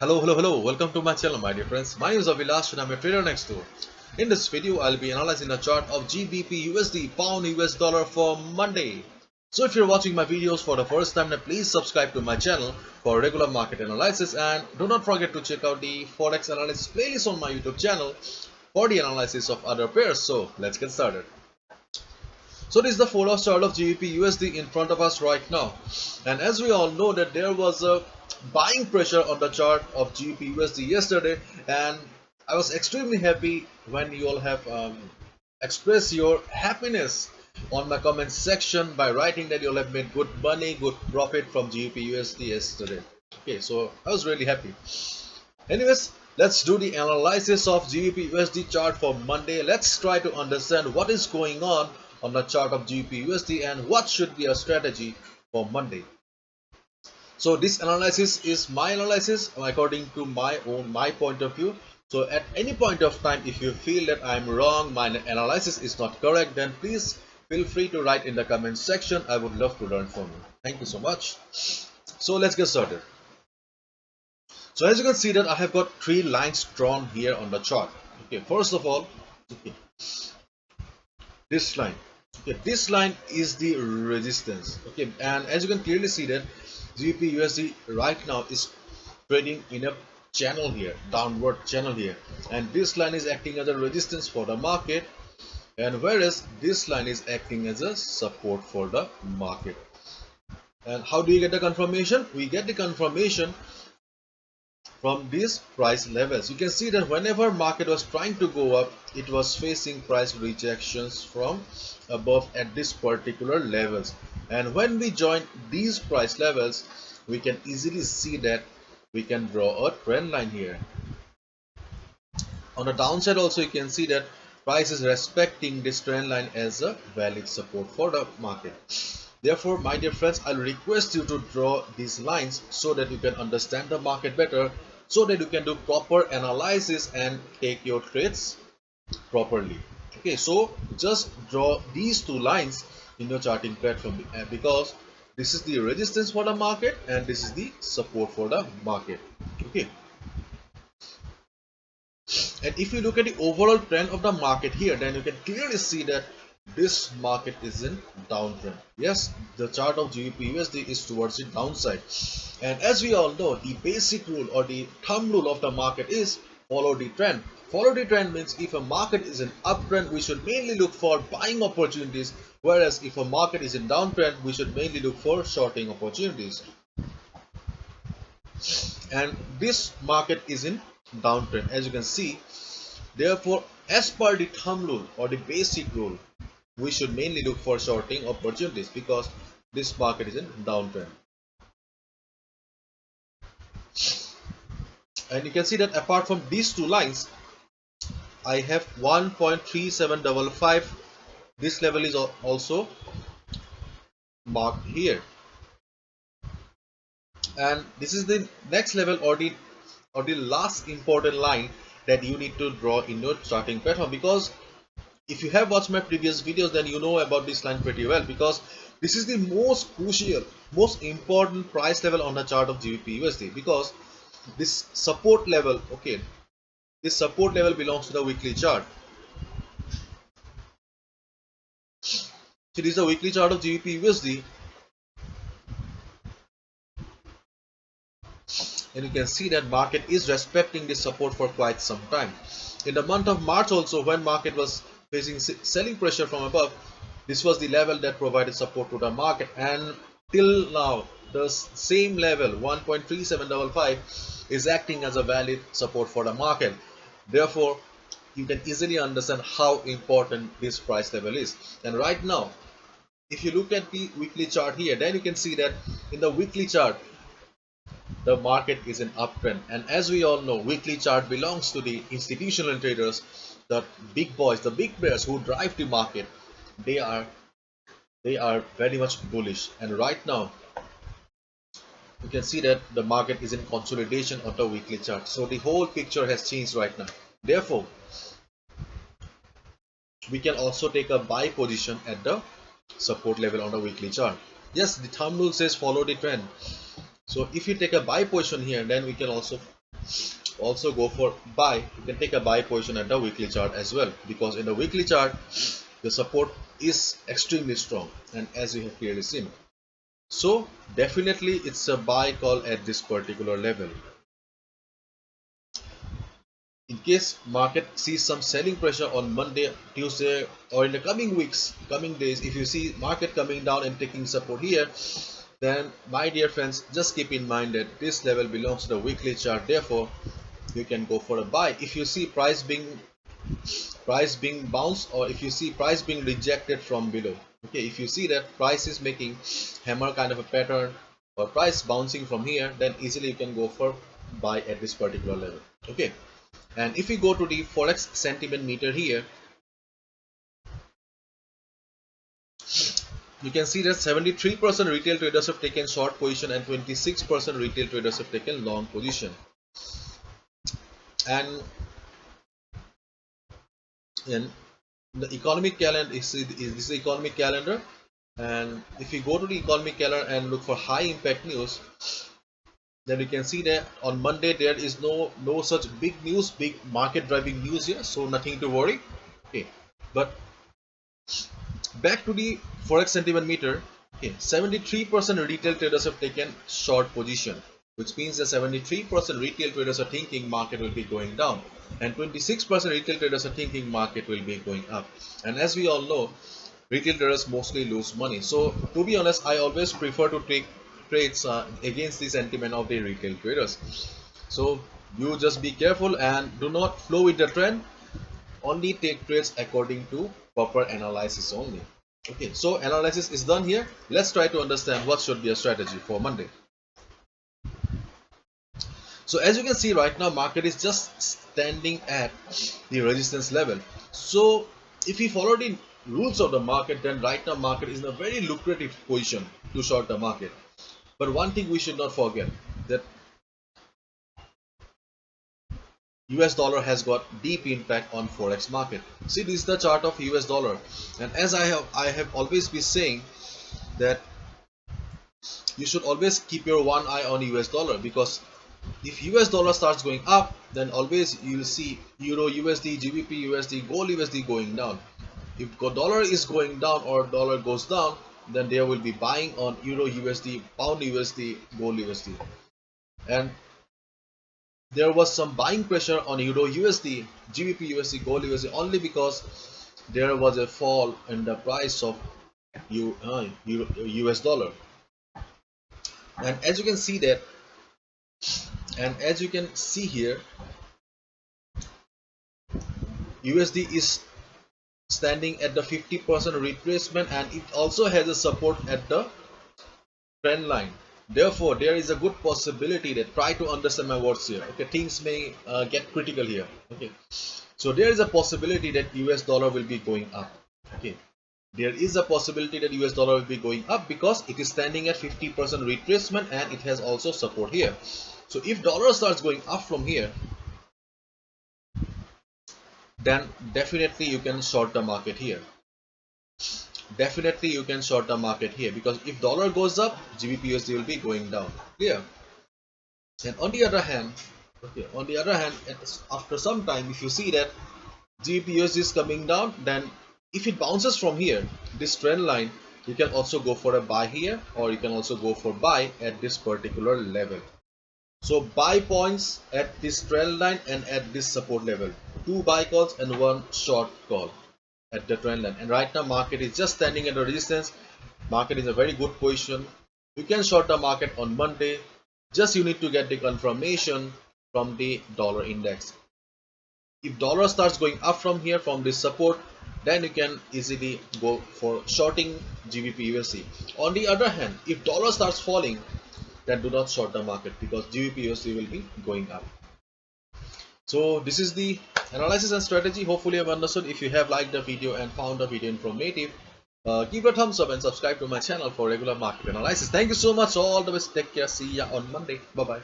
Hello, welcome to my channel, my dear friends. My name is Avilash and I'm a trader next door. In this video, I'll be analyzing a chart of GBP USD Pound US Dollar for Monday. So if you're watching my videos for the first time, then please subscribe to my channel for regular market analysis, and do not forget to check out the Forex analysis playlist on my YouTube channel for the analysis of other pairs. So let's get started. So this is the 4-hour chart of GBP USD in front of us right now, and as we all know that there was a buying pressure on the chart of GBP USD yesterday, and I was extremely happy when you all have expressed your happiness on my comment section by writing that you all have made good money, good profit from GBP USD yesterday. Okay, so I was really happy. Anyways, let's do the analysis of GBP USD chart for Monday. Let's try to understand what is going on the chart of GBP USD and what should be a strategy for Monday. So this analysis is my analysis according to my point of view. So at any point of time, if you feel that I'm wrong, my analysis is not correct, then please feel free to write in the comment section. I would love to learn from you. Thank you so much. So let's get started. So as you can see that I have got three lines drawn here on the chart. Okay, first of all, okay, this line. Okay, this line is the resistance. Okay, and as you can clearly see that GBP USD right now is trading in a channel here, downward channel here, and this line is acting as a resistance for the market, and whereas this line is acting as a support for the market. And how do you get the confirmation? We get the confirmation from these price levels. You can see that whenever market was trying to go up, it was facing price rejections from above at this particular levels, and when we join these price levels, we can easily see that we can draw a trend line here. On the downside also, you can see that price is respecting this trend line as a valid support for the market. Therefore, my dear friends, I'll request you to draw these lines so that you can understand the market better, so that you can do proper analysis and take your trades properly. Okay, so just draw these two lines in your charting platform, because this is the resistance for the market and this is the support for the market. Okay, and if you look at the overall trend of the market here, then you can clearly see that this market is in downtrend. Yes, the chart of GBP USD is towards the downside, and as we all know, the basic rule or the thumb rule of the market is follow the trend. Follow the trend means if a market is in uptrend, we should mainly look for buying opportunities, whereas if a market is in downtrend, we should mainly look for shorting opportunities. And this market is in downtrend, as you can see. Therefore, as per the thumb rule or the basic rule, we should mainly look for shorting opportunities because this market is in downtrend. And you can see that apart from these two lines, I have 1.3755. This level is also marked here, and this is the next level or the last important line that you need to draw in your charting pattern, because if you have watched my previous videos, then you know about this line pretty well, because this is the most crucial, most important price level on the chart of GBP USD, because this support level, okay, this support level belongs to the weekly chart. So this is the weekly chart of GBP USD, and you can see that market is respecting this support for quite some time. In the month of March also, when market was facing selling pressure from above, this was the level that provided support to the market, and till now the same level 1.3755 is acting as a valid support for the market. Therefore, you can easily understand how important this price level is. And right now, if you look at the weekly chart here, then you can see that in the weekly chart the market is in uptrend, and as we all know, weekly chart belongs to the institutional traders, the big boys, the big players who drive the market. They are very much bullish, and right now you can see that the market is in consolidation on the weekly chart. So the whole picture has changed right now. Therefore, we can also take a buy position at the support level on the weekly chart. Yes, the thumb rule says follow the trend. So if you take a buy position here, then we can also also go for buy. You can take a buy position at the weekly chart as well, because in the weekly chart the support is extremely strong, and as you have clearly seen. So definitely it's a buy call at this particular level. In case market sees some selling pressure on Monday, Tuesday, or in the coming weeks, coming days, if you see market coming down and taking support here, then my dear friends, just keep in mind that this level belongs to the weekly chart. Therefore you can go for a buy. If you see price being bounced, or if you see price being rejected from below, okay, if you see that price is making hammer kind of a pattern or price bouncing from here, then easily you can go for buy at this particular level. Okay, and if we go to the forex sentiment meter here, you can see that 73% retail traders have taken short position and 26% retail traders have taken long position. And in the economic calendar, this is the economic calendar, and if you go to the economic calendar and look for high impact news, then you can see that on Monday there is no such big news, big market driving news here, so nothing to worry. Okay, but back to the forex sentiment meter. Okay, 73% retail traders have taken short position, which means that 73% retail traders are thinking market will be going down, and 26% retail traders are thinking market will be going up. And as we all know, retail traders mostly lose money. So to be honest, I always prefer to take trades against the sentiment of the retail traders. So you just be careful and do not flow with the trend. Only take trades according to proper analysis only. Okay, so analysis is done here. Let's try to understand what should be a strategy for Monday. So as you can see right now, market is just standing at the resistance level. So if we follow the rules of the market, then right now market is in a very lucrative position to short the market. But one thing we should not forget, that US dollar has got deep impact on forex market. See, this is the chart of US dollar, and as I have always been saying that you should always keep your one eye on US dollar, because if US dollar starts going up, then always you'll see Euro USD, GBP USD, Gold USD going down. If dollar is going down or dollar goes down, then there will be buying on Euro USD, Pound USD, Gold USD. And there was some buying pressure on Euro USD, GBP USD, Gold USD only because there was a fall in the price of US dollar. And as you can see that, and as you can see here, USD is standing at the 50% retracement, and it also has a support at the trend line. Therefore there is a good possibility that, try to understand my words here, okay, things may get critical here. Okay, so there is a possibility that US dollar will be going up. Okay, there is a possibility that US dollar will be going up because it is standing at 50% retracement and it has also support here. So if dollar starts going up from here, then definitely you can short the market here. Definitely you can short the market here, because if dollar goes up, GBP USD will be going down. Clear? And on the other hand, okay, on the other hand, after some time, if you see that GBP USD is coming down, then if it bounces from here, this trend line, you can also go for a buy here, or you can also go for buy at this particular level. So buy points at this trend line and at this support level. 2 buy calls and 1 short call at the trend line. And right now market is just standing at a resistance. Market is a very good position. You can short the market on Monday. Just you need to get the confirmation from the dollar index. If dollar starts going up from here, from this support, then you can easily go for shorting GBP USD. On the other hand, if dollar starts falling, then do not short the market, because GBP USD will be going up. So this is the analysis and strategy. Hopefully you have understood. If you have liked the video and found the video informative, give a thumbs up and subscribe to my channel for regular market analysis. Thank you so much. All the best. Take care. See ya on Monday. Bye bye.